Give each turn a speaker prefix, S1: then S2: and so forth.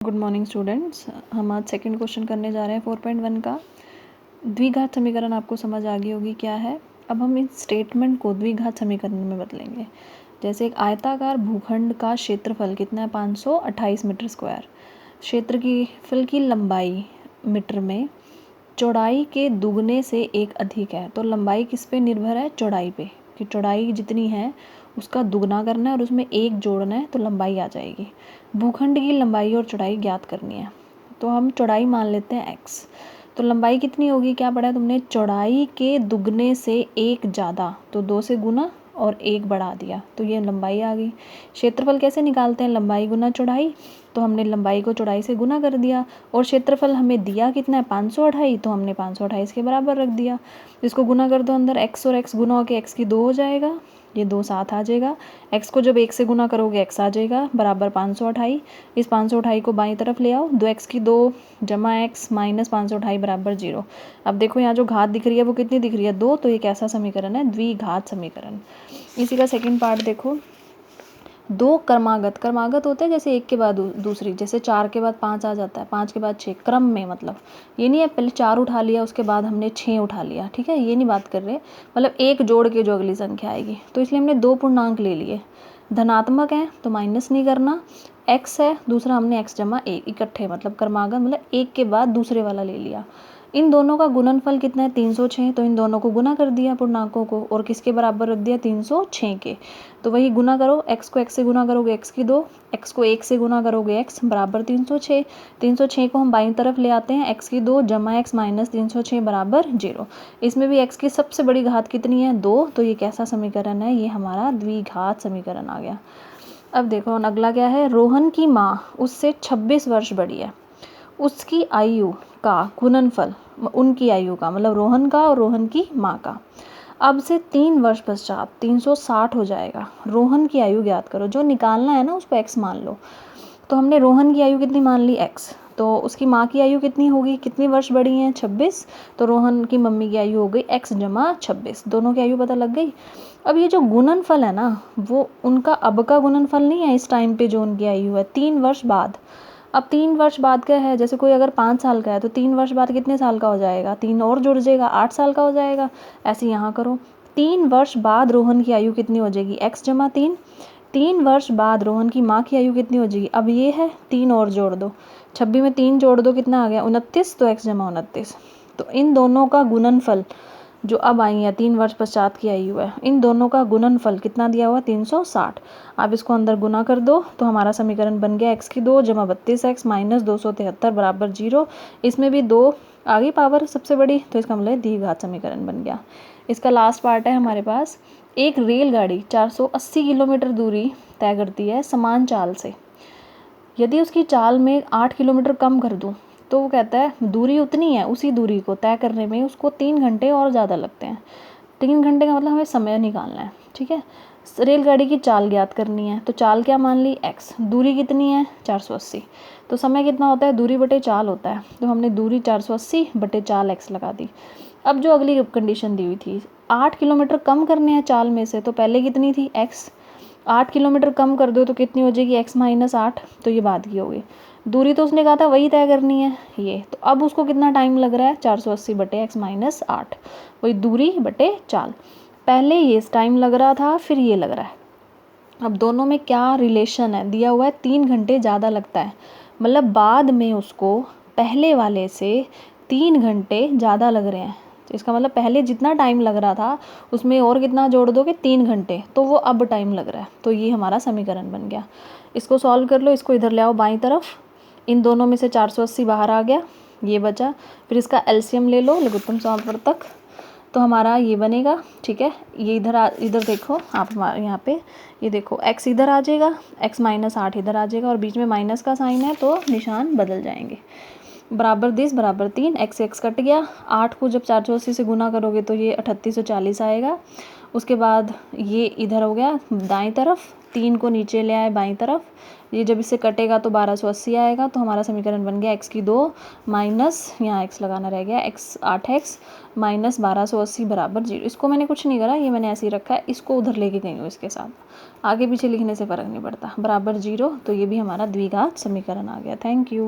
S1: Good morning students. हम आज second question करने जा रहे हैं 4.1 का। द्विघात समीकरण आपको समझ आ गई होगी क्या है। अब हम इस स्टेटमेंट को द्विघात समीकरण में बदलेंगे। जैसे एक आयताकार भूखंड का क्षेत्रफल कितना है 528 मीटर स्क्वायर। क्षेत्रफल की लंबाई मीटर में चौड़ाई के दुगने से एक अधिक है। तो लंबाई किस पे निर्भर है? चौड़ाई पे, कि चौड़ाई जितनी है उसका दुगना करना है और उसमें एक जोड़ना है तो लंबाई आ जाएगी। भूखंड की लंबाई और चौड़ाई ज्ञात करनी है। तो हम चौड़ाई मान लेते हैं x। तो लंबाई कितनी होगी? क्या पढ़ा है तुमने? चौड़ाई के दुगने से एक ज़्यादा, तो 2 से गुना और 1 बढ़ा दिया तो ये लंबाई आ गई। क्षेत्रफल कैसे निकालते हैं? लंबाई गुना चौड़ाई। तो हमने लंबाई को चौड़ाई से गुना कर दिया और क्षेत्रफल हमें दिया कितना है 528, तो हमने 528 के बराबर रख दिया। इसको गुना कर दो अंदर, x और x गुना होकर x की 2 हो जाएगा, ये 2 साथ आ जाएगा। x को जब 1 से गुना करोगे x आ जाएगा बराबर 528। इस 528 को बाईं तरफ ले आओ, 2x की 2 जमा x माइनस 528 बराबर 0। अब देखो यहाँ जो घात दिख रही है वो कितनी दिख रही है? 2। तो ये कैसा समीकरण है? द्विघात समीकरण। इसी का सेकंड पार्ट देखो। दो क्रमागत होते हैं, जैसे एक के बाद दूसरी, जैसे 4 के बाद 5 आ जाता है, 5 के बाद 6 क्रम में। मतलब ये नहीं है पहले 4 उठा लिया उसके बाद हमने 6 उठा लिया, ठीक है, ये नहीं बात कर रहे। मतलब एक जोड़ के जो अगली संख्या आएगी। तो इसलिए हमने 2 पूर्णांक ले लिए। धनात्मक है तो माइनस नहीं करना, x है दूसरा, हमने x जमा 1 इकट्ठे, मतलब क्रमागत, मतलब एक के बाद दूसरे वाला ले लिया। इन दोनों का गुणनफल कितना है? 306। तो इन दोनों को गुना कर दिया पूर्णांकों को और किसके बराबर रख दिया? 306 के। तो वही गुना करो, x को x से गुना करोगे x की 2, x को 1 से गुना करोगे x बराबर 306। 306 को हम बाईं तरफ ले आते हैं, x की 2 जमा x माइनस 306 बराबर 0। इसमें भी x की सबसे बड़ी घात कितनी है? 2। तो ये कैसा समीकरण है? ये हमारा द्विघात समीकरण आ गया। अब देखो अगला क्या है? रोहन की माँ उससे 26 वर्ष बड़ी है। उसकी आयु का गुणनफल, उनकी आयु का मतलब रोहन का और रोहन की माँ का, अब से 3 वर्ष पश्चात 360 हो जाएगा। रोहन की आयु ज्ञात करो। जो निकालना है ना उसको x मान लो। तो हमने रोहन की आयु कितनी मान ली? x। तो उसकी माँ की आयु कितनी होगी? कितनी वर्ष बड़ी है? 26। तो रोहन की मम्मी की आयु हो गई x जमा 26। दोनों की आयु पता लग गई। अब ये जो गुणनफल है ना वो उनका अब का गुणनफल नहीं है, इस टाइम पे जो उनकी आयु है 3 वर्ष बाद। अब 3 वर्ष बाद क्या है? जैसे कोई अगर 5 साल का है तो 3 वर्ष बाद कितने साल का हो जाएगा? 3 और जुड़ जाएगा, 8 साल का हो जाएगा। ऐसे यहाँ करो, 3 वर्ष बाद रोहन की आयु कितनी हो जाएगी? x जमा 3। 3 वर्ष बाद रोहन की माँ की आयु कितनी हो जाएगी? अब ये है 3 और जोड़ दो, 26 में 3 जोड़ दो कितना आ गया? 29। तो x जमा 29। तो इन दोनों का गुणनफल जो अब आई है 3 वर्ष पश्चात की आयु है, इन दोनों का गुणनफल कितना दिया हुआ? 360। आप इसको अंदर गुना कर दो तो हमारा समीकरण बन गया x की 2 जमा 32x माइनस 273 बराबर 0। इसमें भी 2 आ गई पावर सबसे बड़ी, तो इसका मतलब द्विघात समीकरण बन गया। इसका लास्ट पार्ट है हमारे पास। एक रेलगाड़ी 480 किलोमीटर दूरी तय करती है समान चाल से। यदि उसकी चाल में 8 किलोमीटर कम कर दूँ तो वो कहता है दूरी उतनी है, उसी दूरी को तय करने में उसको 3 घंटे और ज़्यादा लगते हैं। 3 घंटे का मतलब हमें समय निकालना है, ठीक है। रेलगाड़ी की चाल ज्ञात करनी है। तो चाल क्या मान ली? x। दूरी कितनी है? 480। तो समय कितना होता है? दूरी बटे चाल होता है। तो हमने दूरी 480 बटे चाल x लगा दी। अब जो अगली कंडीशन दी हुई थी, 8 किलोमीटर कम करने हैं चाल में से, तो पहले कितनी थी? x। 8 किलोमीटर कम कर दो तो कितनी हो जाएगी? x minus 8। तो ये बात की होगी। दूरी तो उसने कहा था वही तय करनी है ये, तो अब उसको कितना टाइम लग रहा है? 480 बटे x माइनस 8, वही दूरी बटे चाल। पहले ये टाइम लग रहा था, फिर ये लग रहा है। अब दोनों में क्या रिलेशन है? दिया हुआ है 3 घंटे ज़्यादा लगता है, मतलब बाद में उसको पहले वाले से 3 घंटे ज़्यादा लग रहे हैं। तो इसका मतलब पहले जितना टाइम लग रहा था उसमें और कितना जोड़ दोगे? 3 घंटे, तो वो अब टाइम लग रहा है। तो ये हमारा समीकरण बन गया। इसको सॉल्व कर लो, इसको इधर ले आओ बाईं तरफ। इन दोनों में से 480 बाहर आ गया, ये बचा। फिर इसका एलसीएम ले लो लघुत्तम सॉल्वर तक, तो हमारा ये बनेगा, ठीक है। ये इधर देखो आप हमारे यहाँ पे, ये देखो x इधर आ जाएगा, x माइनस 8 इधर आ जाएगा और बीच में माइनस का साइन है तो निशान बदल जाएंगे। बराबर 10 बराबर 3, x कट गया। 8 को जब 480 से गुना करोगे तो ये 3840 आएगा उसके बाद ये इधर हो गया दाएं तरफ, 3 को नीचे ले आए बाईं तरफ, ये जब इससे कटेगा तो 1280 आएगा। तो हमारा समीकरण बन गया x की 2 माइनस यहाँ x लगाना रह गया, x 8x माइनस 1280 बराबर 0। इसको मैंने कुछ नहीं करा, ये मैंने ऐसे ही रखा है, इसको उधर लेके गई हूँ इसके साथ, आगे पीछे लिखने से फ़र्क नहीं पड़ता, बराबर 0। तो ये भी हमारा द्विघात समीकरण आ गया। Thank you.